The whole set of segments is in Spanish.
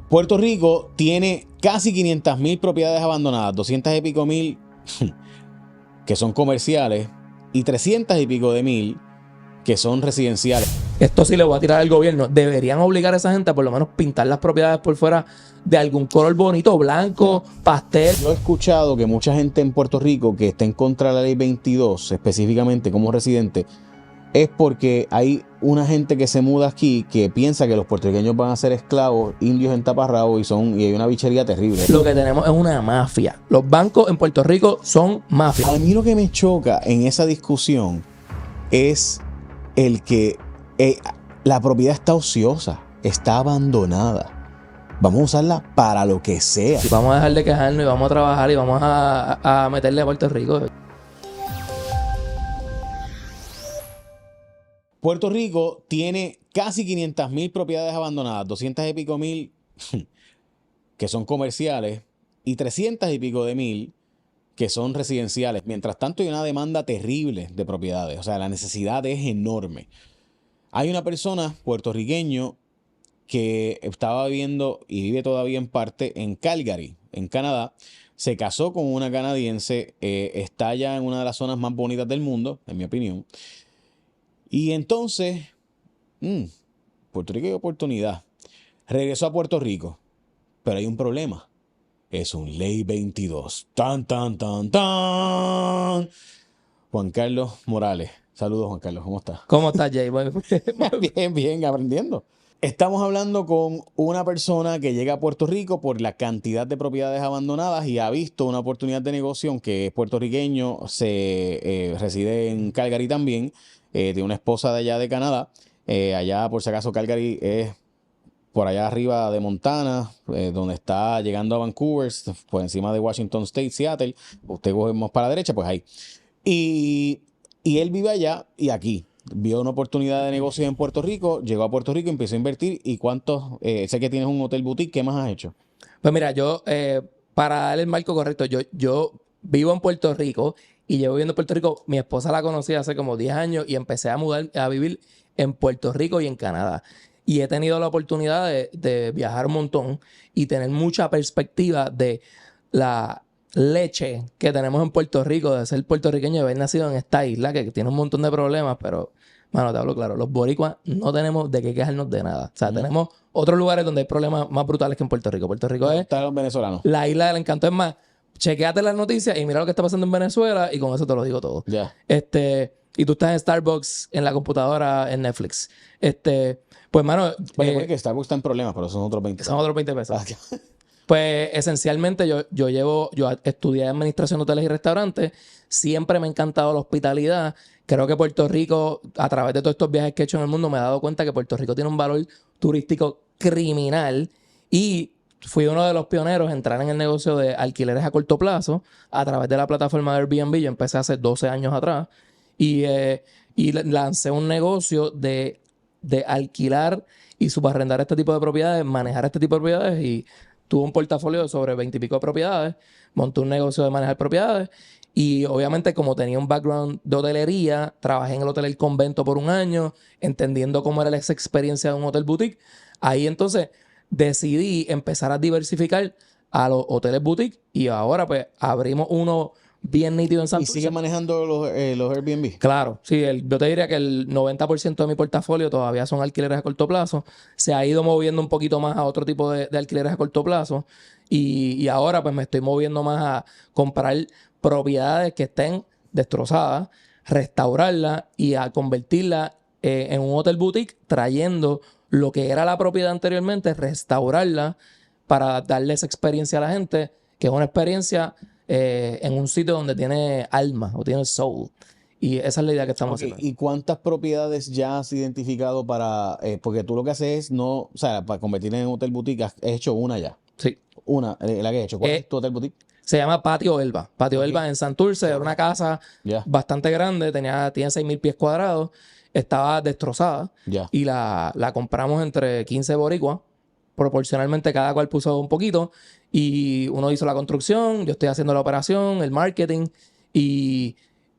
Puerto Rico tiene casi 500,000 propiedades abandonadas, 200 y pico mil que son comerciales y 300 y pico de mil que son residenciales. Esto sí le voy a tirar al gobierno. Deberían obligar a esa gente a por lo menos pintar las propiedades por fuera de algún color bonito, blanco, pastel. Yo he escuchado que mucha gente en Puerto Rico que está en contra de la ley 22, específicamente como residente, es porque hay una gente que se muda aquí que piensa que los puertorriqueños van a ser esclavos, indios en taparrabo y hay una bichería terrible. Lo que tenemos es una mafia. Los bancos en Puerto Rico son mafias. A mí lo que me choca en esa discusión es el que la propiedad está ociosa, está abandonada. Vamos a usarla para lo que sea. Vamos a dejar de quejarnos y vamos a trabajar y vamos a meterle a Puerto Rico. Puerto Rico tiene casi 500,000 propiedades abandonadas, 200 y pico mil que son comerciales y 300 y pico de mil que son residenciales. Mientras tanto hay una demanda terrible de propiedades, o sea, la necesidad es enorme. Hay una persona puertorriqueño que estaba viviendo y vive todavía en parte en Calgary, en Canadá. Se casó con una canadiense, está ya en una de las zonas más bonitas del mundo, en mi opinión. Y entonces, Puerto Rico hay oportunidad. Regresó a Puerto Rico, pero hay un problema. Es un ley 22. ¡Tan, tan, tan, tan! Juan Carlos Morales. Saludos, Juan Carlos. ¿Cómo estás? ¿Cómo estás, Jay? Bien, bien, aprendiendo. Estamos hablando con una persona que llega a Puerto Rico por la cantidad de propiedades abandonadas y ha visto una oportunidad de negocio, aunque es puertorriqueño, reside en Calgary también, tiene una esposa de allá de Canadá. Allá, por si acaso, Calgary es por allá arriba de Montana, donde está llegando a Vancouver, por encima de Washington State, Seattle. Usted coge más para la derecha, pues ahí. Y él vive allá y aquí. Vio una oportunidad de negocio en Puerto Rico, llegó a Puerto Rico, empezó a invertir. ¿Y cuántos? Sé que tienes un hotel boutique, ¿qué más has hecho? Pues mira, yo, para dar el marco correcto, yo vivo en Puerto Rico y llevo viviendo en Puerto Rico. Mi esposa la conocí hace como 10 años y empecé a vivir en Puerto Rico y en Canadá. Y he tenido la oportunidad de viajar un montón y tener mucha perspectiva de la leche que tenemos en Puerto Rico, de ser puertorriqueño, de haber nacido en esta isla que tiene un montón de problemas, pero, mano, te hablo claro, los boricuas no tenemos de qué quejarnos de nada. O sea, tenemos otros lugares donde hay problemas más brutales que en Puerto Rico. Puerto Rico es Está los venezolanos. la isla del encanto. Es más, chequéate las noticias y mira lo que está pasando en Venezuela y con eso te lo digo todo. Ya. Y tú estás en Starbucks, en la computadora, en Netflix. Pues, mano... Bueno, que Starbucks está en problemas, pero son otros 20 pesos. Son otros 20 pesos. Pues, esencialmente, yo estudié administración de hoteles y restaurantes. Siempre me ha encantado la hospitalidad. Creo que Puerto Rico, a través de todos estos viajes que he hecho en el mundo, me he dado cuenta que Puerto Rico tiene un valor turístico criminal y fui uno de los pioneros en entrar en el negocio de alquileres a corto plazo a través de la plataforma de Airbnb. Yo empecé hace 12 años atrás y lancé un negocio de alquilar y subarrendar este tipo de propiedades, manejar este tipo de propiedades y tuve un portafolio de sobre 20 y pico de propiedades, monté un negocio de manejar propiedades y obviamente como tenía un background de hotelería, trabajé en el Hotel El Convento por un año, entendiendo cómo era esa experiencia de un hotel boutique. Ahí entonces decidí empezar a diversificar a los hoteles boutique y ahora pues abrimos uno bien nítido en Santurce. ¿Y sigue manejando los Airbnb? Claro, sí, yo te diría que el 90% de mi portafolio todavía son alquileres a corto plazo. Se ha ido moviendo un poquito más a otro tipo de alquileres a corto plazo y ahora pues me estoy moviendo más a comprar propiedades que estén destrozadas, restaurarlas y a convertirlas en un hotel boutique, trayendo lo que era la propiedad anteriormente, restaurarla para darle esa experiencia a la gente, que es una experiencia en un sitio donde tiene alma o tiene soul. Y esa es la idea que estamos haciendo. ¿Y cuántas propiedades ya has identificado para...? Porque tú lo que haces es no... O sea, para convertir en hotel boutique, has hecho una ya. Sí. Una, la que he hecho. ¿Cuál es tu hotel boutique? Se llama Patio Elba. Patio Elba en Santurce. Era una casa bastante grande. Tiene 6,000 pies cuadrados. Estaba destrozada. Y la compramos entre 15 boricuas. Proporcionalmente cada cual puso un poquito. Y uno hizo la construcción. Yo estoy haciendo la operación, el marketing. Y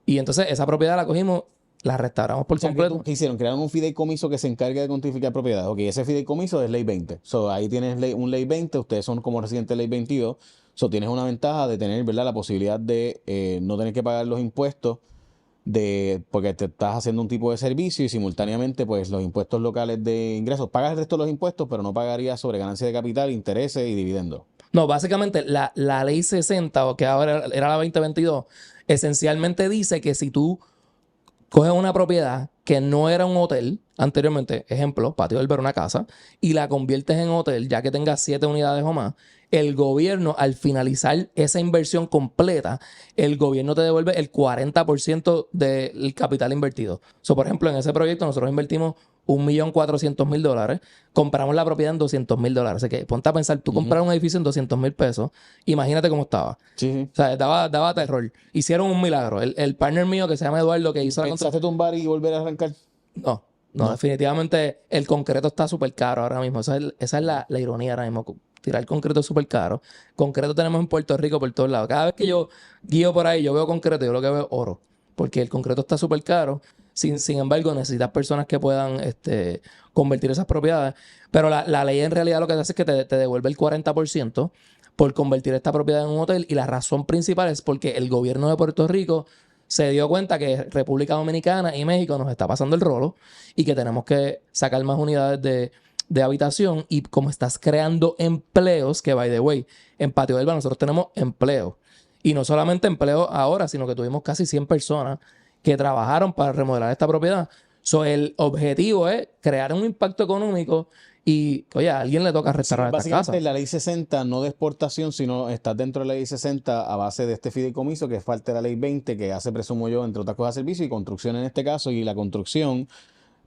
entonces esa propiedad la cogimos la restauramos por O sea, completo. ¿qué hicieron? Crearon un fideicomiso que se encargue de cuantificar propiedades. Ok, ese fideicomiso es ley 20. So, ahí tienes un ley 20, ustedes son como residentes de ley 22. So, tienes una ventaja de tener, ¿verdad?, la posibilidad de no tener que pagar los impuestos porque te estás haciendo un tipo de servicio y simultáneamente, pues, los impuestos locales de ingresos. Pagas el resto de los impuestos, pero no pagarías sobre ganancia de capital, intereses y dividendos. No, básicamente la ley 60, o que ahora era la 2022, esencialmente dice que si tú coges una propiedad que no era un hotel anteriormente, ejemplo, Patio del Ver, una casa, y la conviertes en hotel, ya que tengas 7 unidades o más, el gobierno, al finalizar esa inversión completa, el gobierno te devuelve el 40% del capital invertido. So, por ejemplo, en ese proyecto nosotros invertimos $1.400.000, compramos la propiedad en $200.000. Así que ponte a pensar, tú comprar un edificio en $200.000, imagínate cómo estaba. Sí, sí. O sea, daba terror. Hicieron un milagro. El partner mío que se llama Eduardo, que hizo la construcción. ¿Pensaste tumbar y volver a arrancar? No, definitivamente el concreto está súper caro ahora mismo. Esa es la ironía ahora mismo. Tirar concreto es súper caro. Concreto tenemos en Puerto Rico por todos lados. Cada vez que yo guío por ahí, yo veo concreto, yo lo que veo es oro. Porque el concreto está súper caro. Sin embargo, necesitas personas que puedan convertir esas propiedades. Pero la ley en realidad lo que hace es que te devuelve el 40% por convertir esta propiedad en un hotel. Y la razón principal es porque el gobierno de Puerto Rico se dio cuenta que República Dominicana y México nos está pasando el rolo y que tenemos que sacar más unidades de habitación. Y como estás creando empleos, que by the way, en Patio del Bar nosotros tenemos empleos. Y no solamente empleos ahora, sino que tuvimos casi 100 personas que trabajaron para remodelar esta propiedad. So, el objetivo es crear un impacto económico y, oye, a alguien le toca restaurar esta casa. Básicamente la ley 60 no de exportación, sino estás dentro de la ley 60 a base de este fideicomiso que es parte de la ley 20 que hace, presumo yo, entre otras cosas, servicio y construcción en este caso. Y la construcción,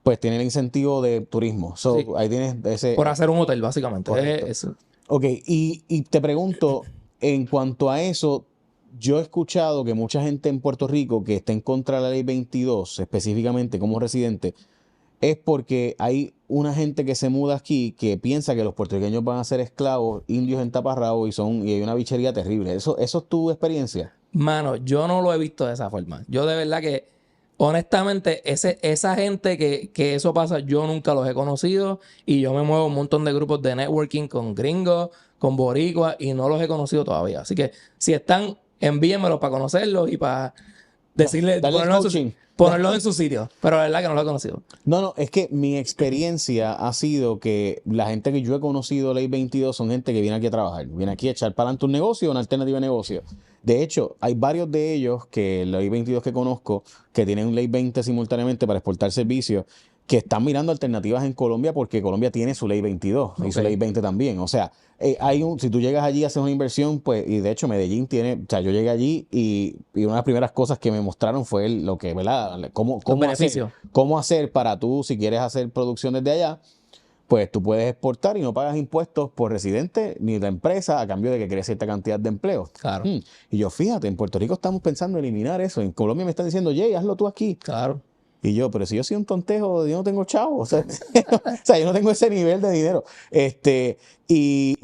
pues, tiene el incentivo de turismo. So, Sí. ahí tienes ese... Por hacer un hotel, básicamente. Correcto. Ok, y te pregunto, en cuanto a eso, yo he escuchado que mucha gente en Puerto Rico que está en contra de la ley 22, específicamente como residente, es porque hay una gente que se muda aquí que piensa que los puertorriqueños van a ser esclavos, indios en taparrabo y hay una bichería terrible. ¿Eso es tu experiencia? Mano, yo no lo he visto de esa forma. Yo de verdad que, honestamente, esa gente que eso pasa, yo nunca los he conocido y yo me muevo un montón de grupos de networking con gringos, con boricuas y no los he conocido todavía. Así que si están, envíenmelos para conocerlos y para decirles, ponerlos en su sitio. Pero la verdad que no lo he conocido. No, es que mi experiencia ha sido que la gente que yo he conocido Ley 22 son gente que viene aquí a trabajar, viene aquí a echar para adelante un negocio, una alternativa de negocio. De hecho, hay varios de ellos que la Ley 22 que conozco, que tienen Ley 20 simultáneamente para exportar servicios, que están mirando alternativas en Colombia porque Colombia tiene su Ley 22 y su Ley 20 también. O sea, si tú llegas allí, haces una inversión, pues, y de hecho Medellín tiene, o sea, yo llegué allí y una de las primeras cosas que me mostraron fue lo que, ¿verdad? Cómo hacer para tú, si quieres hacer producción desde allá, pues tú puedes exportar y no pagas impuestos por residente ni la empresa a cambio de que crees cierta cantidad de empleos. Claro. Y yo, fíjate, en Puerto Rico estamos pensando en eliminar eso. En Colombia me están diciendo, Jay, hazlo tú aquí. Claro. Y yo, pero si yo soy un tontejo, yo no tengo chavo. O sea, yo no tengo ese nivel de dinero. Y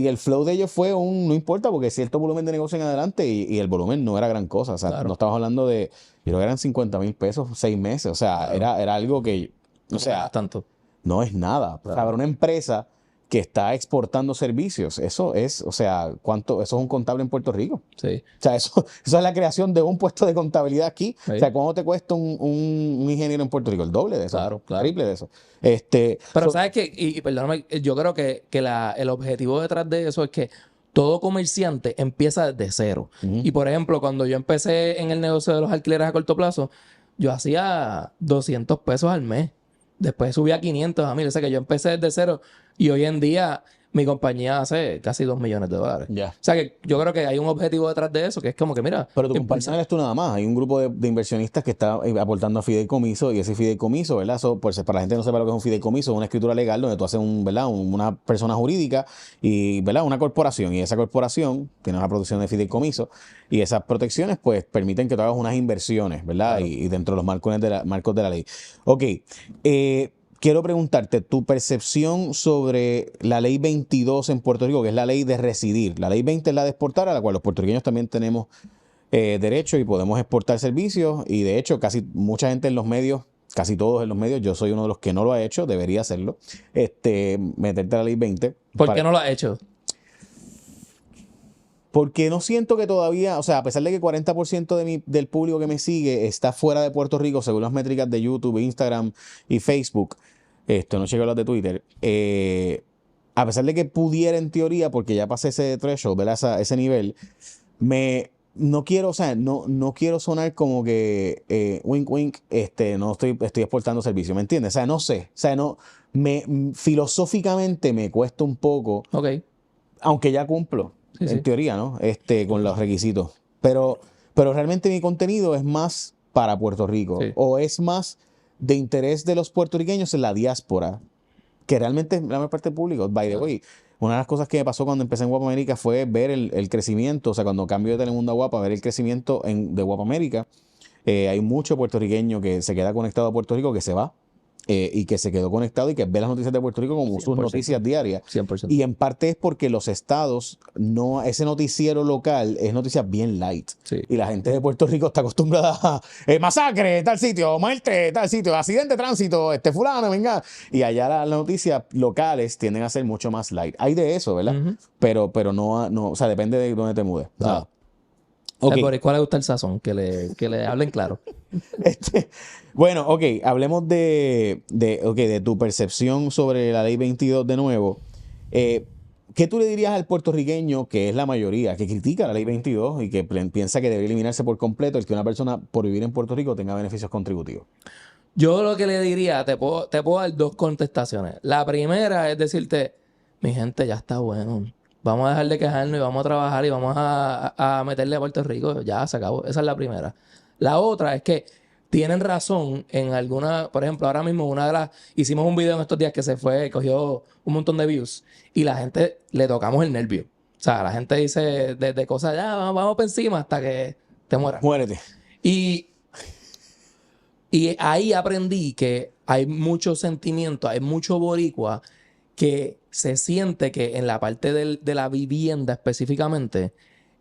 el flow de ellos fue no importa, porque cierto volumen de negocio en adelante y el volumen no era gran cosa. O sea, Claro. no estamos hablando de, yo creo que eran 50,000 pesos 6 meses. O sea, claro. era algo que, o sea, no tanto. No es nada. Claro. O sea, para una empresa que está exportando servicios, eso es, o sea, eso es un contable en Puerto Rico. Sí. O sea, eso es la creación de un puesto de contabilidad aquí. Sí. O sea, ¿cuánto te cuesta un ingeniero en Puerto Rico? El doble de eso. Claro. Triple de eso. Pero sabes que, y perdóname, yo creo que el objetivo detrás de eso es que todo comerciante empieza desde cero. Y por ejemplo, cuando yo empecé en el negocio de los alquileres a corto plazo, yo hacía 200 pesos al mes. Después subí a 500 a 1000. O sea que yo empecé desde cero y hoy en día mi compañía hace casi $2 millones. Ya. O sea que yo creo que hay un objetivo detrás de eso que es como que, mira. Pero tu compañía no eres tú nada más. Hay un grupo de inversionistas que está aportando a fideicomiso y ese fideicomiso, ¿verdad? Eso, para la gente que no sepa lo que es un fideicomiso, es una escritura legal donde tú haces una persona jurídica y, ¿verdad? Una corporación. Y esa corporación tiene una protección de fideicomiso y esas protecciones, pues, permiten que tú hagas unas inversiones, ¿verdad? Claro. Y dentro de los marcos de la ley. Ok. Quiero preguntarte tu percepción sobre la ley 22 en Puerto Rico, que es la ley de residir. La ley 20 es la de exportar, a la cual los puertorriqueños también tenemos derecho y podemos exportar servicios. Y de hecho, mucha gente en los medios, casi todos en los medios, yo soy uno de los que no lo ha hecho, debería hacerlo, meterte a la ley 20. ¿Por qué no lo has hecho? Porque no siento que todavía, o sea, a pesar de que 40% del público que me sigue está fuera de Puerto Rico, según las métricas de YouTube, Instagram y Facebook, no chequeo las de Twitter, a pesar de que pudiera en teoría, porque ya pasé ese threshold, ¿verdad? Ese nivel, no quiero, o sea, no quiero sonar como que wink wink, no estoy exportando servicio, ¿me entiendes? O sea, no sé, o sea, filosóficamente me cuesta un poco, aunque ya cumplo. En teoría, ¿no? Con los requisitos. Pero realmente mi contenido es más para Puerto Rico. Sí. O es más de interés de los puertorriqueños en la diáspora, que realmente es la mayor parte del público. By the way, una de las cosas que me pasó cuando empecé en Guapa América fue ver el crecimiento, o sea, cuando cambio de Telemundo a Guapa, ver el crecimiento de Guapa América. Hay mucho puertorriqueño que se queda conectado a Puerto Rico, que se va. Y que se quedó conectado y que ve las noticias de Puerto Rico como 100%. Sus noticias diarias. 100%. Y en parte es porque los estados, ese noticiero local es noticias bien light. Sí. Y la gente de Puerto Rico está acostumbrada a masacre, tal sitio, muerte, tal sitio, accidente de tránsito, fulano, venga. Y allá las noticias locales tienden a ser mucho más light. Hay de eso, ¿verdad? Pero no, o sea, depende de dónde te mudes. Okay. ¿Cuál le gusta el sazón? Que le hablen claro. Bueno, hablemos de tu percepción sobre la ley 22 de nuevo. ¿Qué tú le dirías al puertorriqueño, que es la mayoría, que critica la ley 22 y que piensa que debe eliminarse por completo el que una persona por vivir en Puerto Rico tenga beneficios contributivos? Yo lo que le diría, te puedo dar dos contestaciones. La primera es decirte, mi gente, ya está bueno. Vamos a dejar de quejarnos y vamos a trabajar y vamos a meterle a Puerto Rico. Ya se acabó. Esa es la primera. La otra es que tienen razón en alguna, por ejemplo, ahora mismo hicimos un video en estos días que cogió un montón de views y la gente le tocamos el nervio. O sea, la gente dice de cosas, ya vamos por encima hasta que te mueras. Muérete. Y ahí aprendí que hay mucho sentimiento, hay mucho boricua que se siente que en la parte de la vivienda específicamente,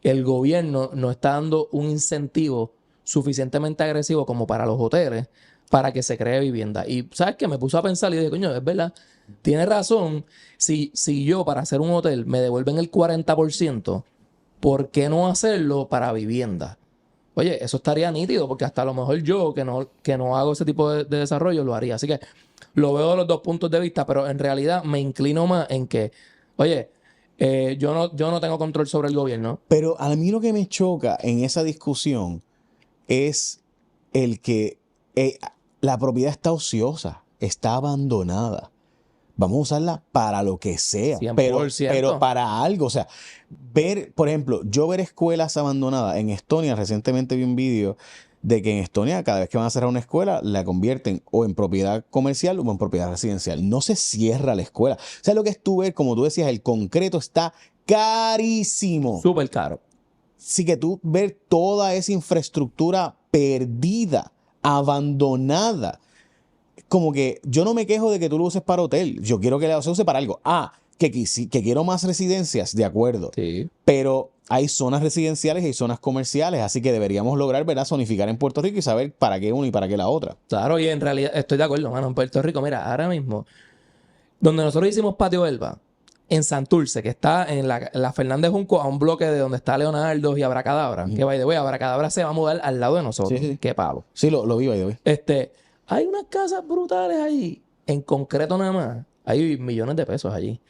el gobierno no está dando un incentivo suficientemente agresivo como para los hoteles para que se cree vivienda. Y ¿sabes qué? Me puso a pensar y dije, coño, es verdad, tiene razón. Si yo para hacer un hotel me devuelven el 40%, ¿por qué no hacerlo para vivienda? Oye, eso estaría nítido porque hasta a lo mejor yo que no hago ese tipo de desarrollo lo haría. Así que lo veo de los dos puntos de vista, pero en realidad me inclino más en que, oye, yo no tengo control sobre el gobierno. Pero a mí lo que me choca en esa discusión es el que la propiedad está ociosa, está abandonada. Vamos a usarla para lo que sea, 100%. pero para algo. O sea, por ejemplo, ver escuelas abandonadas. En Estonia, recientemente vi un vídeo de que en Estonia, cada vez que van a cerrar una escuela, la convierten o en propiedad comercial o en propiedad residencial. No se cierra la escuela. O sea, lo que es tú ver, como tú decías, el concreto está carísimo. Súper caro. Así que tú ver toda esa infraestructura perdida, abandonada. Como que yo no me quejo de que tú lo uses para hotel. Yo quiero que se use para algo. Que quiero más residencias, de acuerdo. Sí. Pero hay zonas residenciales y hay zonas comerciales, así que deberíamos lograr, ¿verdad?, zonificar en Puerto Rico y saber para qué una y para qué la otra. Claro, y en realidad estoy de acuerdo, mano. En Puerto Rico, mira, ahora mismo, donde nosotros hicimos Patio Elba, en Santurce, que está en la Fernández Junco, a un bloque de donde está Leonardo y Abracadabra, que by the way, Abracadabra se va a mudar al lado de nosotros. Sí. Qué pavo. Sí, lo vi, by the way. Hay unas casas brutales allí, en concreto nada más. Hay millones de pesos allí.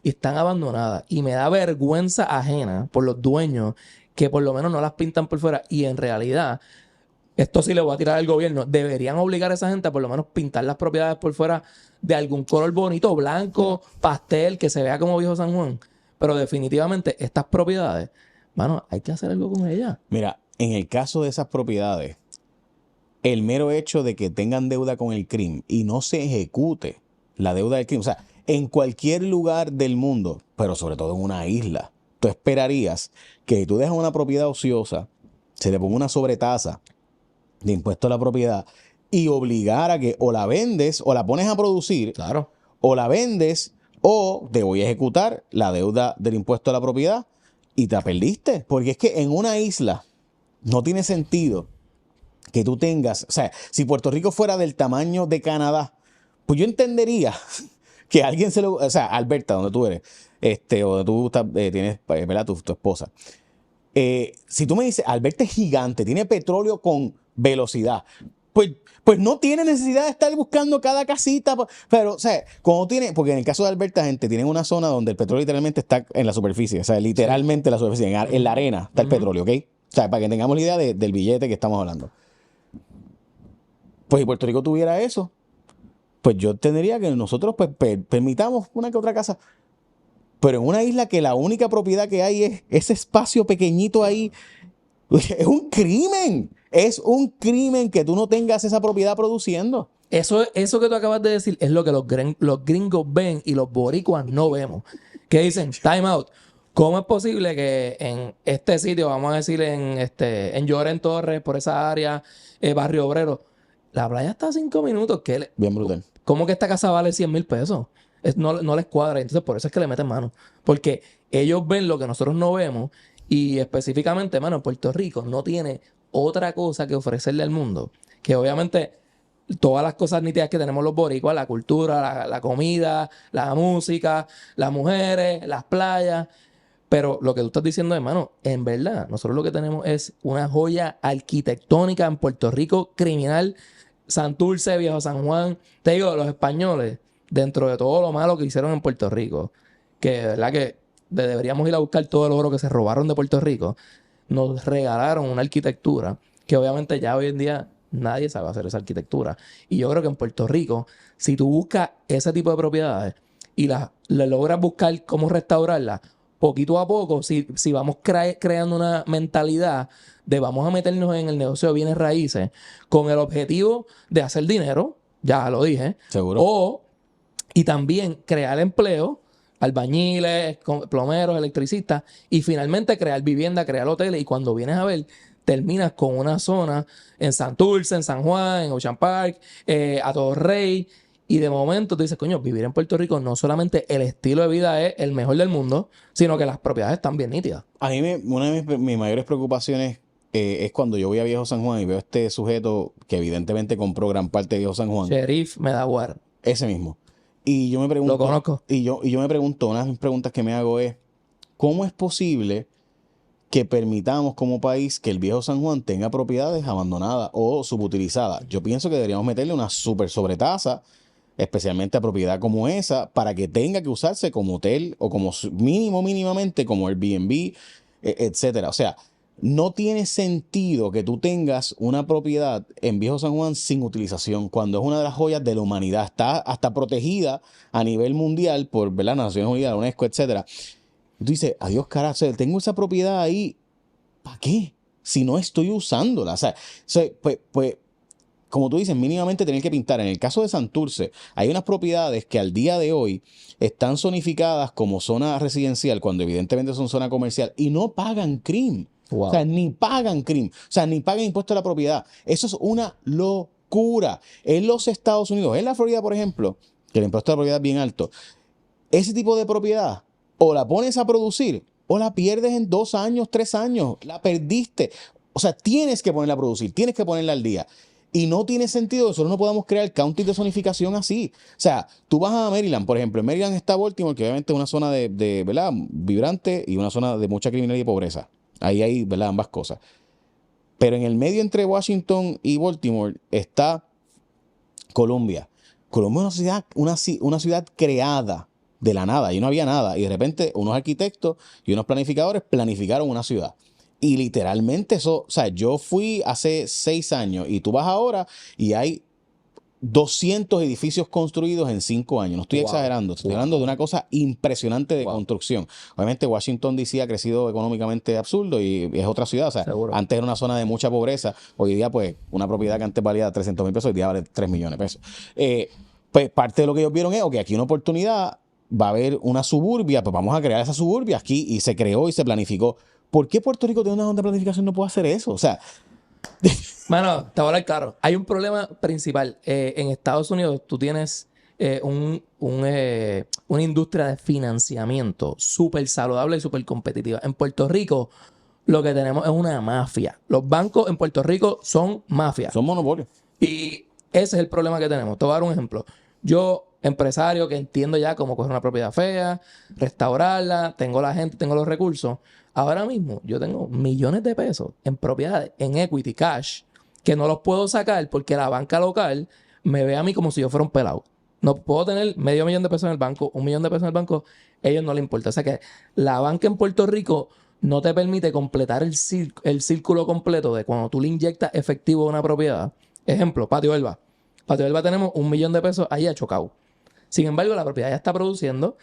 Y están abandonadas. Y me da vergüenza ajena por los dueños que por lo menos no las pintan por fuera. Y en realidad, esto sí le voy a tirar al gobierno. Deberían obligar a esa gente a por lo menos pintar las propiedades por fuera de algún color bonito, blanco, pastel, que se vea como viejo San Juan. Pero definitivamente estas propiedades, mano, hay que hacer algo con ellas. Mira, en el caso de esas propiedades, el mero hecho de que tengan deuda con el crimen y no se ejecute la deuda del crimen, o sea, en cualquier lugar del mundo, pero sobre todo en una isla, tú esperarías que tú dejas una propiedad ociosa, se le ponga una sobretasa de impuesto a la propiedad y obligar a que o la vendes o la pones a producir, claro, o la vendes o te voy a ejecutar la deuda del impuesto a la propiedad y te la perdiste. Porque es que en una isla no tiene sentido que tú tengas, o sea, si Puerto Rico fuera del tamaño de Canadá, pues yo entendería que alguien se lo, o sea, Alberta, donde tú eres, o donde tú estás, tienes, ¿verdad? Tu esposa. Si tú me dices, Alberta es gigante, tiene petróleo con velocidad, pues no tiene necesidad de estar buscando cada casita. Pero, o sea, cuando tiene, porque en el caso de Alberta, gente, tienen una zona donde el petróleo literalmente está en la superficie, o sea, literalmente en la superficie, en la arena está el petróleo, ¿ok? O sea, para que tengamos la idea del billete que estamos hablando. Pues si Puerto Rico tuviera eso, pues yo tendría que nosotros pues permitamos una que otra casa. Pero en una isla que la única propiedad que hay es ese espacio pequeñito ahí, es un crimen. Es un crimen que tú no tengas esa propiedad produciendo. Eso que tú acabas de decir es lo que los gringos ven y los boricuas no vemos. Que dicen, time out. ¿Cómo es posible que en este sitio, vamos a decir en Lloren Torres, por esa área, Barrio Obrero, la playa está a 5 minutos? Bien brutal. ¿Cómo que esta casa vale 100,000 pesos? No les cuadra. Entonces, por eso es que le meten mano. Porque ellos ven lo que nosotros no vemos. Y específicamente, mano, en Puerto Rico no tiene otra cosa que ofrecerle al mundo. Que obviamente todas las cosas nítidas que tenemos los boricuas, la cultura, la comida, la música, las mujeres, las playas. Pero lo que tú estás diciendo, hermano, en verdad, nosotros lo que tenemos es una joya arquitectónica en Puerto Rico, criminal, Santurce, Viejo San Juan. Te digo, los españoles, dentro de todo lo malo que hicieron en Puerto Rico, que de verdad que deberíamos ir a buscar todo el oro que se robaron de Puerto Rico, nos regalaron una arquitectura que obviamente ya hoy en día nadie sabe hacer esa arquitectura. Y yo creo que en Puerto Rico, si tú buscas ese tipo de propiedades y le logras buscar cómo restaurarlas, poquito a poco, si vamos creando una mentalidad de vamos a meternos en el negocio de bienes raíces con el objetivo de hacer dinero, ya lo dije, seguro. Y también crear empleo, albañiles, plomeros, electricistas, y finalmente crear vivienda, crear hoteles, y cuando vienes a ver, terminas con una zona en Santurce, en San Juan, en Ocean Park, a Torrey. Y de momento tú dices, coño, vivir en Puerto Rico no solamente el estilo de vida es el mejor del mundo, sino que las propiedades están bien nítidas. A mí una de mis mayores preocupaciones es cuando yo voy a Viejo San Juan y veo a este sujeto que evidentemente compró gran parte de Viejo San Juan. Sheriff Medaguar. Ese mismo. Y yo me pregunto... Lo conozco. Y yo me pregunto, una de las preguntas que me hago es, ¿cómo es posible que permitamos como país que el Viejo San Juan tenga propiedades abandonadas o subutilizadas? Yo pienso que deberíamos meterle una súper sobretasa, especialmente a propiedad como esa, para que tenga que usarse como hotel o como mínimamente como Airbnb, etcétera. O sea, no tiene sentido que tú tengas una propiedad en Viejo San Juan sin utilización, cuando es una de las joyas de la humanidad. Está hasta protegida a nivel mundial por, ¿verdad?, Naciones Unidas, la UNESCO, etcétera. Y tú dices, adiós, carajo, o sea, tengo esa propiedad ahí, ¿para qué? Si no estoy usándola. O sea, pues como tú dices, mínimamente tener que pintar. En el caso de Santurce, hay unas propiedades que al día de hoy están zonificadas como zona residencial, cuando evidentemente son zona comercial, y no pagan CRIM. Wow. O sea, ni pagan CRIM. O sea, ni pagan impuesto a la propiedad. Eso es una locura. En los Estados Unidos, en la Florida, por ejemplo, que el impuesto a la propiedad es bien alto, ese tipo de propiedad, o la pones a producir, o la pierdes en 2 años, 3 años. La perdiste. O sea, tienes que ponerla a producir, tienes que ponerla al día. Y no tiene sentido que nosotros no podamos crear counties de zonificación así. O sea, tú vas a Maryland, por ejemplo. En Maryland está Baltimore, que obviamente es una zona de ¿verdad?, vibrante, y una zona de mucha criminalidad y pobreza. Ahí hay, ¿verdad?, ambas cosas. Pero en el medio entre Washington y Baltimore está Columbia. Columbia es una ciudad creada de la nada. Y no había nada. Y de repente unos arquitectos y unos planificadores planificaron una ciudad. Y literalmente eso, o sea, yo fui hace 6 años y tú vas ahora y hay 200 edificios construidos en 5 años. No estoy exagerando, estoy hablando de una cosa impresionante de construcción. Obviamente Washington DC ha crecido económicamente absurdo y es otra ciudad. O sea, antes era una zona de mucha pobreza. Hoy día, pues, una propiedad que antes valía 300,000 pesos, hoy día vale 3 millones de pesos. Pues parte de lo que ellos vieron es, ok, aquí hay una oportunidad, va a haber una suburbia, pues vamos a crear esa suburbia aquí, y se creó y se planificó. ¿Por qué Puerto Rico tiene una zona de planificación no puede hacer eso? O sea... Mano, te voy a hablar claro. Hay un problema principal. En Estados Unidos tú tienes una industria de financiamiento súper saludable y súper competitiva. En Puerto Rico lo que tenemos es una mafia. Los bancos en Puerto Rico son mafias. Son monopolios. Y ese es el problema que tenemos. Te voy a dar un ejemplo. Yo, empresario que entiendo ya cómo coger una propiedad fea, restaurarla, tengo la gente, tengo los recursos. Ahora mismo yo tengo millones de pesos en propiedades, en equity, cash, que no los puedo sacar porque la banca local me ve a mí como si yo fuera un pelado. No puedo tener $500,000 de pesos en el banco, $1,000,000 de pesos en el banco, a ellos no les importa. O sea que la banca en Puerto Rico no te permite completar el círculo completo de cuando tú le inyectas efectivo a una propiedad. Ejemplo, Patio Elba. Patio Elba tenemos $1,000,000 de pesos ahí achocado. Sin embargo, la propiedad ya está produciendo.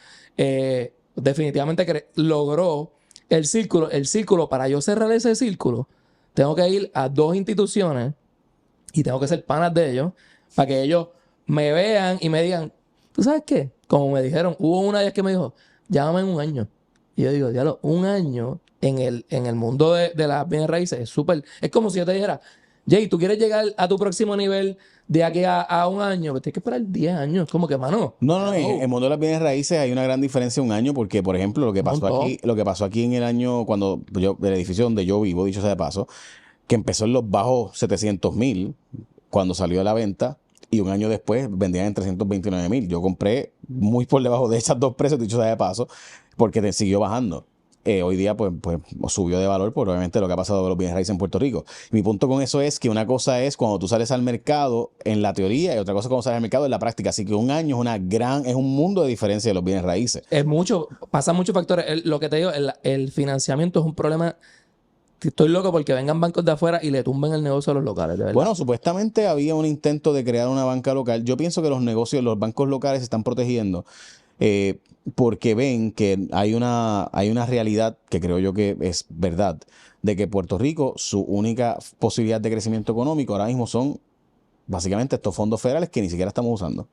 Definitivamente logró el círculo. El círculo, para yo cerrar ese círculo, tengo que ir a 2 instituciones y tengo que ser panas de ellos para que ellos me vean y me digan, ¿tú sabes qué? Como me dijeron, hubo una vez que me dijo, llámame en un año. Y yo digo, diablo, un año en el mundo de las bienes raíces es súper... Es como si yo te dijera, Jay, ¿tú quieres llegar a tu próximo nivel de aquí a un año? Pues tienes que esperar 10 años. Como que, mano. No, en el mundo de las bienes raíces hay una gran diferencia un año porque, por ejemplo, lo que pasó aquí en el año, cuando el edificio donde yo vivo, dicho sea de paso, que empezó en los bajos 700,000 cuando salió a la venta y un año después vendían en 329,000. Yo compré muy por debajo de esos dos precios, dicho sea de paso, porque siguió bajando. Hoy día pues subió de valor por obviamente lo que ha pasado con los bienes raíces en Puerto Rico. Mi punto con eso es que una cosa es cuando tú sales al mercado en la teoría y otra cosa es cuando sales al mercado en la práctica. Así que un año es un mundo de diferencia de los bienes raíces. Pasan muchos factores. Lo que te digo, el financiamiento es un problema. Estoy loco porque vengan bancos de afuera y le tumben el negocio a los locales, de verdad. Bueno, supuestamente había un intento de crear una banca local. Yo pienso que los bancos locales se están protegiendo porque ven que hay una realidad que creo yo que es verdad, de que Puerto Rico, su única posibilidad de crecimiento económico ahora mismo son básicamente estos fondos federales que ni siquiera estamos usando.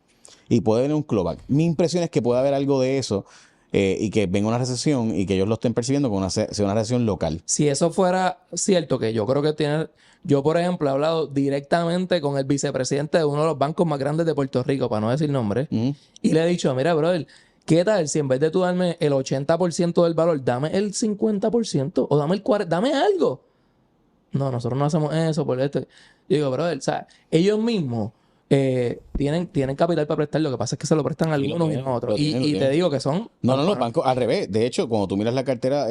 Y puede venir un clawback. Mi impresión es que puede haber algo de eso y que venga una recesión y que ellos lo estén percibiendo como sea una recesión local. Si eso fuera cierto, que yo creo que tiene... Yo, por ejemplo, he hablado directamente con el vicepresidente de uno de los bancos más grandes de Puerto Rico, para no decir nombre, y le he dicho, mira, brother, ¿qué tal si en vez de tú darme el 80% del valor, dame el 50% o dame el 40%, dame algo? No, nosotros no hacemos eso por esto. Yo digo, brother, o sea, ellos mismos tienen capital para prestar, lo que pasa es que se lo prestan a algunos y no a otros. Y te digo que son... No, los bancos al revés. De hecho, cuando tú miras la cartera,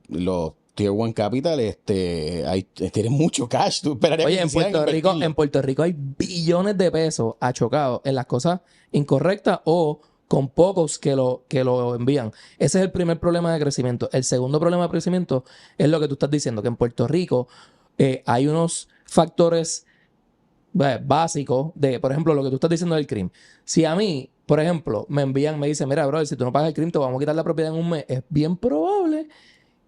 los Tier 1 Capital, tienen mucho cash. Tú esperarías Oye, que en Puerto Rico hay billones de pesos achocados en las cosas incorrectas o con pocos que lo envían. Ese es el primer problema de crecimiento. El segundo problema de crecimiento es lo que tú estás diciendo, que en Puerto Rico hay unos factores básicos de, por ejemplo, lo que tú estás diciendo del crimen. Si a mí, por ejemplo, me dicen, mira, brother, si tú no pagas el crimen, te vamos a quitar la propiedad en un mes, es bien probable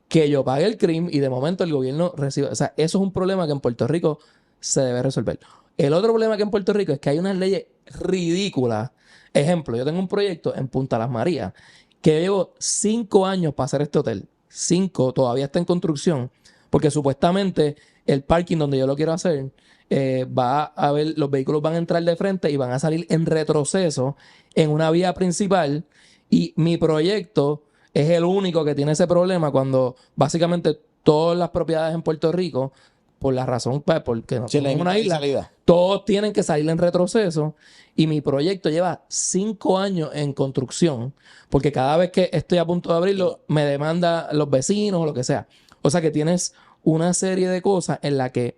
que yo pague el crimen y de momento el gobierno reciba. O sea, eso es un problema que en Puerto Rico se debe resolver. El otro problema que en Puerto Rico es que hay unas leyes ridículas. Ejemplo, yo tengo un proyecto en Punta Las Marías que llevo 5 años para hacer este hotel. 5, todavía está en construcción, porque supuestamente el parking donde yo lo quiero hacer los vehículos van a entrar de frente y van a salir en retroceso en una vía principal y mi proyecto es el único que tiene ese problema cuando básicamente todas las propiedades en Puerto Rico, por la razón, porque no somos una isla, todos tienen que salir en retroceso y mi proyecto lleva 5 años en construcción porque cada vez que estoy a punto de abrirlo me demanda los vecinos o lo que sea. O sea que tienes una serie de cosas en la que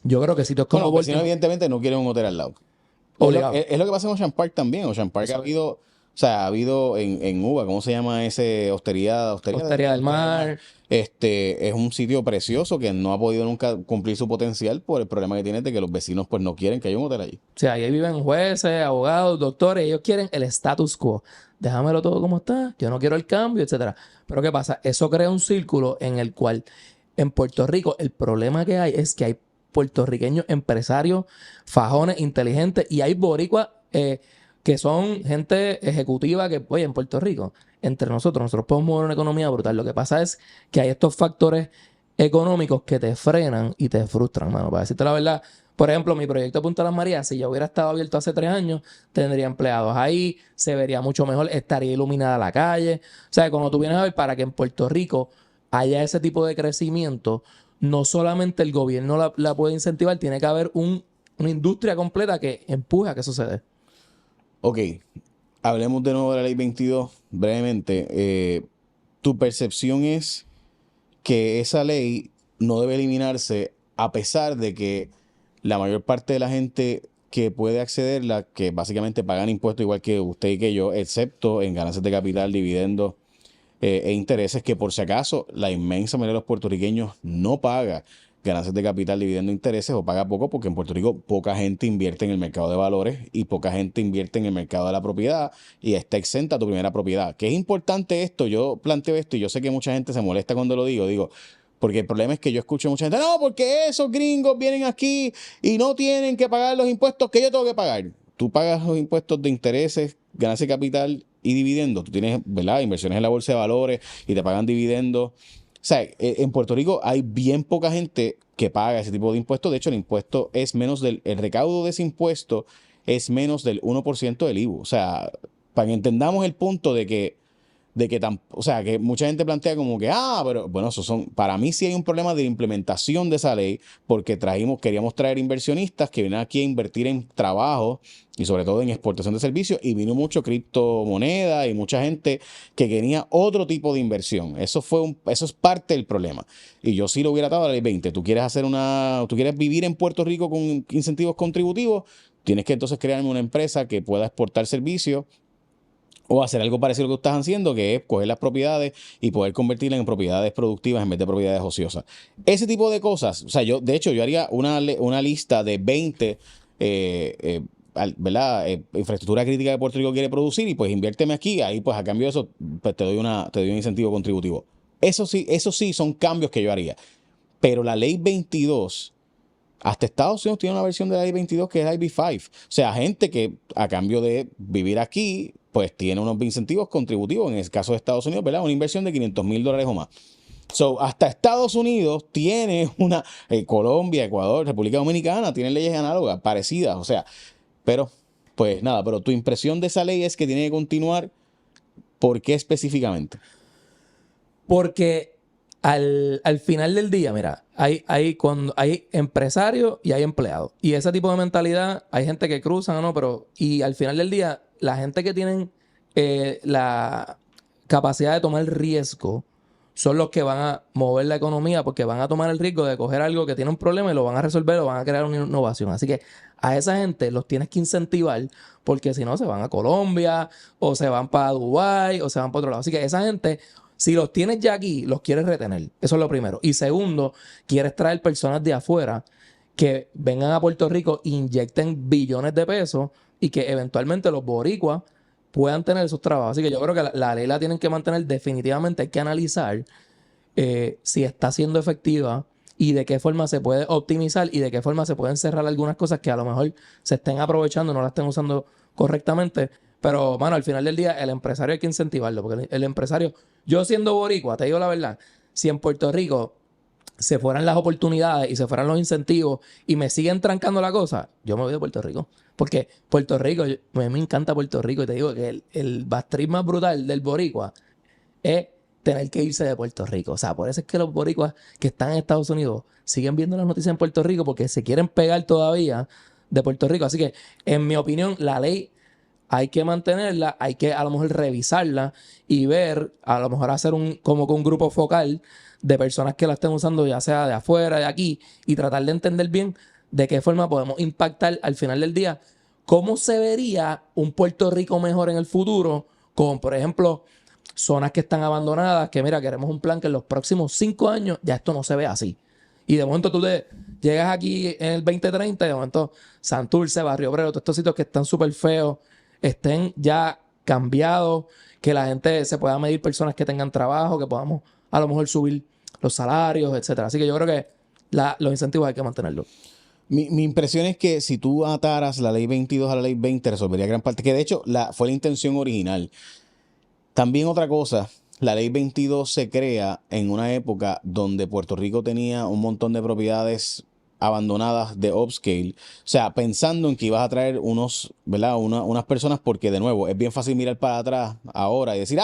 yo creo que sitios como los vecinos evidentemente no quieren un hotel al lado. Es lo que pasa en Ocean Park también. Ocean Park ha habido en Uva, ¿cómo se llama ese? Hostería del Mar. Es un sitio precioso que no ha podido nunca cumplir su potencial por el problema que tiene de que los vecinos pues no quieren que haya un hotel allí. O sea, ahí viven jueces, abogados, doctores, ellos quieren el status quo. Déjamelo todo como está, yo no quiero el cambio, etcétera. Pero ¿qué pasa? Eso crea un círculo en el cual en Puerto Rico el problema que hay es que hay puertorriqueños empresarios, fajones, inteligentes, y hay boricuas que son gente ejecutiva que, oye, en Puerto Rico, entre nosotros podemos mover una economía brutal. Lo que pasa es que hay estos factores económicos que te frenan y te frustran, mano. Para decirte la verdad, por ejemplo, mi proyecto Punta Las Marías, si yo hubiera estado abierto hace 3 años, tendría empleados ahí, se vería mucho mejor, estaría iluminada la calle. O sea, cuando tú vienes a ver, para que en Puerto Rico haya ese tipo de crecimiento, no solamente el gobierno la puede incentivar, tiene que haber una industria completa que empuje a que suceda. Ok, hablemos de nuevo de la ley 22 brevemente. Tu percepción es que esa ley no debe eliminarse a pesar de que la mayor parte de la gente que puede accederla, que básicamente pagan impuestos igual que usted y que yo, excepto en ganancias de capital, dividendos e intereses, que por si acaso la inmensa mayoría de los puertorriqueños no paga ganancias de capital, dividendos, intereses o paga poco porque en Puerto Rico poca gente invierte en el mercado de valores y poca gente invierte en el mercado de la propiedad y está exenta tu primera propiedad. Que es importante esto, yo planteo esto y yo sé que mucha gente se molesta cuando lo digo, porque el problema es que yo escucho a mucha gente, no, porque esos gringos vienen aquí y no tienen que pagar los impuestos que yo tengo que pagar. Tú pagas los impuestos de intereses, ganancia de capital y dividendos. Tú tienes, ¿verdad?, inversiones en la bolsa de valores y te pagan dividendos. O sea, en Puerto Rico hay bien poca gente que paga ese tipo de impuestos. De hecho, el impuesto es menos el recaudo de ese impuesto es menos del 1% del IVU. O sea, para que entendamos el punto o sea, que mucha gente plantea como que, pero bueno, para mí sí hay un problema de implementación de esa ley, porque queríamos traer inversionistas que vienen aquí a invertir en trabajo y sobre todo en exportación de servicios, y vino mucho criptomoneda y mucha gente que quería otro tipo de inversión. Eso es parte del problema. Y yo sí lo hubiera atado a la ley 20. Tú quieres vivir en Puerto Rico con incentivos contributivos, tienes que entonces crearme una empresa que pueda exportar servicios o hacer algo parecido a lo que estás haciendo, que es coger las propiedades y poder convertirlas en propiedades productivas en vez de propiedades ociosas. Ese tipo de cosas, o sea, de hecho, yo haría una lista de 20, ¿verdad? Infraestructura crítica que Puerto Rico quiere producir y pues inviérteme aquí, ahí pues a cambio de eso pues, te doy un incentivo contributivo. Eso sí son cambios que yo haría. Pero la ley 22, hasta Estados Unidos tiene una versión de la ley 22 que es la IB5. O sea, gente que a cambio de vivir aquí, pues tiene unos incentivos contributivos. En el caso de Estados Unidos, ¿verdad? Una inversión de $500,000 o más. So, hasta Estados Unidos tiene Colombia, Ecuador, República Dominicana, tienen leyes análogas, parecidas. O sea, pero, pues nada, pero tu impresión de esa ley es que tiene que continuar. ¿Por qué específicamente? Porque al final del día, mira, cuando hay empresarios y hay empleados. Y ese tipo de mentalidad, hay gente que cruza, ¿no? Y al final del día, la gente que tienen la capacidad de tomar riesgo son los que van a mover la economía porque van a tomar el riesgo de coger algo que tiene un problema y lo van a resolver o van a crear una innovación. Así que a esa gente los tienes que incentivar porque si no se van a Colombia o se van para Dubái o se van para otro lado. Así que esa gente, si los tienes ya aquí, los quieres retener. Eso es lo primero. Y segundo, quieres traer personas de afuera que vengan a Puerto Rico, inyecten billones de pesos y que eventualmente los boricuas puedan tener esos trabajos. Así que yo creo que la ley la tienen que mantener definitivamente. Hay que analizar si está siendo efectiva y de qué forma se puede optimizar y de qué forma se pueden cerrar algunas cosas que a lo mejor se estén aprovechando, no las estén usando correctamente. Pero, mano, al final del día, el empresario hay que incentivarlo, porque el empresario, yo siendo boricua, te digo la verdad, si en Puerto Rico se fueran las oportunidades y se fueran los incentivos y me siguen trancando la cosa, yo me voy de Puerto Rico. Porque Puerto Rico, a mí me encanta Puerto Rico y te digo que el bastriz más brutal del boricua es tener que irse de Puerto Rico. O sea, por eso es que los boricuas que están en Estados Unidos siguen viendo las noticias en Puerto Rico porque se quieren pegar todavía de Puerto Rico. Así que, en mi opinión, la ley hay que mantenerla, hay que a lo mejor revisarla y ver, a lo mejor hacer como que un grupo focal de personas que la estén usando, ya sea de afuera, de aquí, y tratar de entender bien de qué forma podemos impactar al final del día cómo se vería un Puerto Rico mejor en el futuro, con, por ejemplo, zonas que están abandonadas, que mira, queremos un plan que en los próximos 5 años ya esto no se ve así. Y de momento tú llegas aquí en el 2030 y de momento Santurce, Barrio Obrero, todos estos sitios que están súper feos, estén ya cambiados, que la gente se pueda medir personas que tengan trabajo, que podamos a lo mejor subir los salarios, etcétera. Así que yo creo que los incentivos hay que mantenerlos. Mi impresión es que si tú ataras la ley 22 a la ley 20, resolvería gran parte, que de hecho fue la intención original. También otra cosa, la ley 22 se crea en una época donde Puerto Rico tenía un montón de propiedades abandonadas de upscale. O sea, pensando en que ibas a traer ¿verdad? Unas personas, porque de nuevo, es bien fácil mirar para atrás ahora y decir,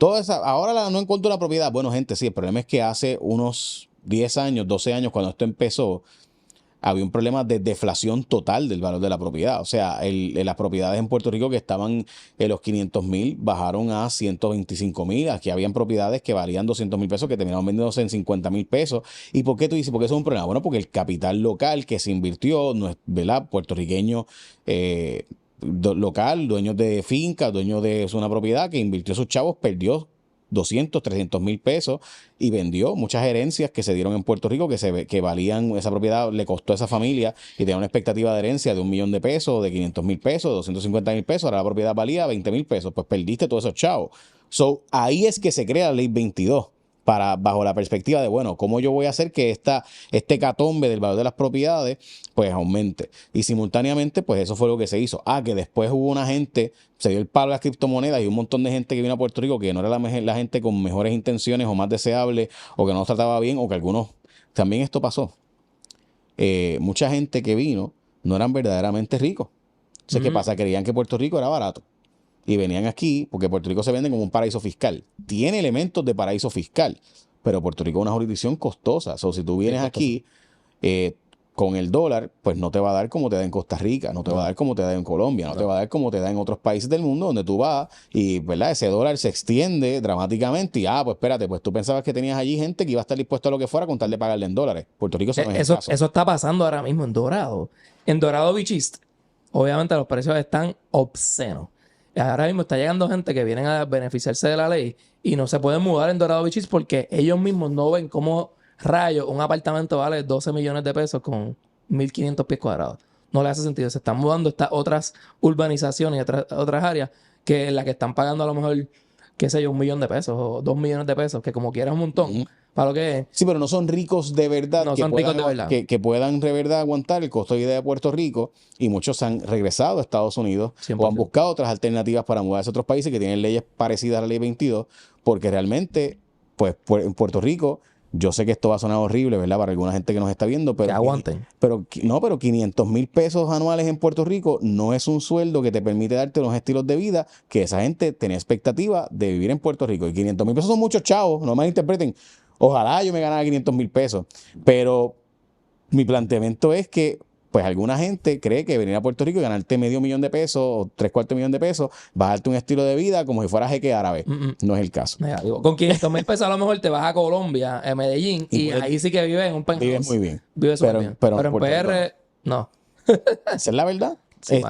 Ahora no encuentro la propiedad. Bueno, gente, sí, el problema es que hace unos 10 años, 12 años, cuando esto empezó, había un problema de deflación total del valor de la propiedad. O sea, las propiedades en Puerto Rico que estaban en los 500,000 bajaron a 125,000. Aquí habían propiedades que valían 200,000 pesos que terminaron vendiéndose en 50,000 pesos. ¿Y por qué tú dices? Porque eso es un problema. Bueno, porque el capital local que se invirtió, no es, ¿verdad? Puertorriqueño local, dueños de finca, dueños de una propiedad que invirtió sus chavos, perdió 200, 300,000 pesos y vendió muchas herencias que se dieron en Puerto Rico que valían, esa propiedad le costó a esa familia y tenía una expectativa de herencia de 1,000,000 de pesos, de 500,000 pesos, de 250,000 pesos, ahora la propiedad valía 20,000 pesos, pues perdiste todos esos chavos. So, ahí es que se crea la ley 22. Bajo la perspectiva de, bueno, ¿cómo yo voy a hacer que este catombe del valor de las propiedades pues aumente? Y simultáneamente, pues eso fue lo que se hizo. Que después hubo una gente, se dio el palo a las criptomonedas y un montón de gente que vino a Puerto Rico que no era la gente con mejores intenciones o más deseable o que no nos trataba bien o que algunos... También esto pasó. Mucha gente que vino no eran verdaderamente ricos. Entonces, ¿qué pasa? Creían que Puerto Rico era barato. Y venían aquí porque Puerto Rico se vende como un paraíso fiscal. Tiene elementos de paraíso fiscal, pero Puerto Rico es una jurisdicción costosa. O sea, si tú vienes aquí con el dólar, pues no te va a dar como te da en Costa Rica, no te va a dar como te da en Colombia, no te va a dar como te da en otros países del mundo donde tú vas y, ¿verdad? Ese dólar se extiende dramáticamente y, pues espérate, pues tú pensabas que tenías allí gente que iba a estar dispuesto a lo que fuera con tal de pagarle en dólares. Puerto Rico no es el caso. Eso está pasando ahora mismo en Dorado. En Dorado Beach East, obviamente los precios están obscenos. Ahora mismo está llegando gente que vienen a beneficiarse de la ley y no se pueden mudar en Dorado Beach East porque ellos mismos no ven cómo rayos un apartamento vale 12 millones de pesos con 1,500 pies cuadrados. No le hace sentido. Se están mudando estas otras urbanizaciones y otras áreas que en las que están pagando a lo mejor, qué sé yo, 1,000,000 de pesos o 2,000,000 de pesos, que como quieras un montón. Para lo que es. Sí, pero no son ricos de verdad. No son ricos de verdad. Que puedan de verdad aguantar el costo de vida de Puerto Rico y muchos han regresado a Estados Unidos 100%. o han buscado otras alternativas para mudarse a otros países que tienen leyes parecidas a la ley 22 porque realmente, pues en Puerto Rico, yo sé que esto va a sonar horrible, ¿verdad? Para alguna gente que nos está viendo, pero... Que aguanten. Pero 500,000 pesos anuales en Puerto Rico no es un sueldo que te permite darte unos estilos de vida que esa gente tenía expectativa de vivir en Puerto Rico. Y 500,000 pesos son muchos chavos, no malinterpreten. Ojalá yo me ganara 500,000 pesos, pero mi planteamiento es que pues alguna gente cree que venir a Puerto Rico y ganarte $500,000 de pesos o 3/4 millón de pesos va a darte un estilo de vida como si fuera jeque árabe. No es el caso. Negativo. Con 500,000 pesos a lo mejor te vas a Colombia, a Medellín, y ahí sí que vives en un penthouse. Vives muy bien. Vives súper bien. Pero en PR, no. Esa es la verdad. Sí,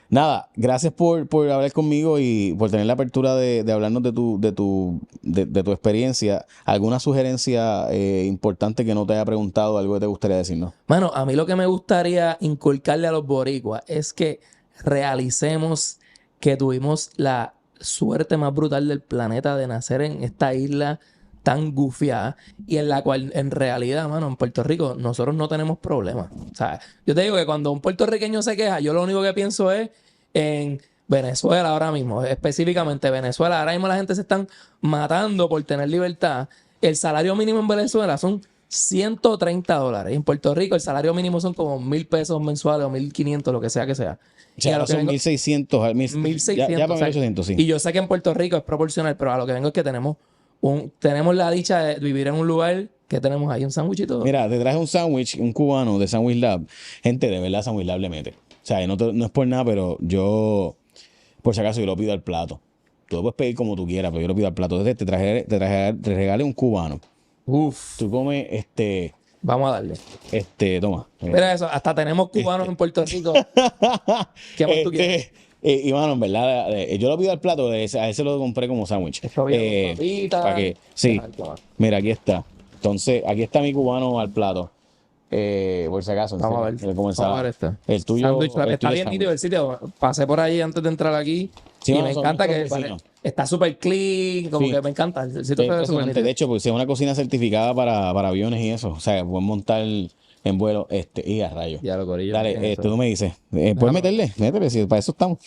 nada, gracias por hablar conmigo y por tener la apertura de hablarnos de tu experiencia. ¿Alguna sugerencia importante que no te haya preguntado, algo que te gustaría decirnos? Mano, a mí lo que me gustaría inculcarle a los boricuas es que realicemos que tuvimos la suerte más brutal del planeta de nacer en esta isla tan gufiada y en la cual en realidad, mano, en Puerto Rico nosotros no tenemos problemas. O sea, yo te digo que cuando un puertorriqueño se queja, yo lo único que pienso es en Venezuela ahora mismo, específicamente Venezuela. Ahora mismo la gente se están matando por tener libertad. El salario mínimo en Venezuela son $130. Y en Puerto Rico el salario mínimo son como 1,000 pesos mensuales o 1,500, lo que sea que sea. O sea, son 1,600, 1,600. Ya para 1,800, sí. Y yo sé que en Puerto Rico es proporcional, pero a lo que vengo es que tenemos la dicha de vivir en un lugar que tenemos ahí un sándwich y todo. Mira, te traje un sándwich, un cubano de Sandwich Lab. Gente, de verdad, Sandwich Lab le mete. O sea, no es por nada, pero yo, por si acaso, yo lo pido al plato. Tú lo puedes pedir como tú quieras, pero yo lo pido al plato. Entonces te regalé un cubano. Uf. Tú comes Vamos a darle. Toma. Mira eso, hasta tenemos cubanos en Puerto Rico. ¿Qué más tú quieres? Y mano, en verdad, yo lo pido al plato, a ese lo compré como sándwich. Para que, sí. Mira, aquí está. Entonces, aquí está mi cubano al plato. Por si acaso. Vamos a ver esta. El tuyo. Está bien nítido el sitio. Pasé por ahí antes de entrar aquí. Sí, y me encanta que está súper clean. Como que me encanta. El sitio está súper nítido. De hecho, pues es una cocina certificada para aviones y eso. O sea, pueden montar en vuelo y a rayos. Ya lo corillo. Dale, tú me dices. ¿Puedes métele? Si para eso estamos.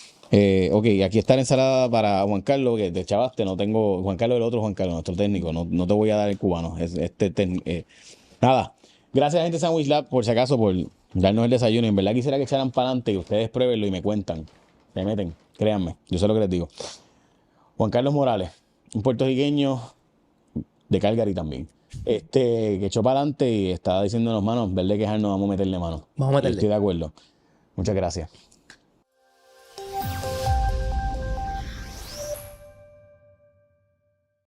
Ok, aquí está la ensalada para Juan Carlos, que te chavaste. No tengo. Juan Carlos, el otro Juan Carlos, nuestro técnico. No te voy a dar el cubano. Nada. Gracias, gente de Sandwich Lab, por si acaso, por darnos el desayuno. En verdad quisiera que echaran para adelante y ustedes pruébenlo y me cuentan. Se meten, créanme. Yo sé lo que les digo. Juan Carlos Morales, un puertorriqueño de Calgary también, que echó para adelante y estaba diciéndonos, manos, en vez de quejarnos, vamos a meterle mano. Vamos a Y meterle. estoy de acuerdo. Muchas gracias.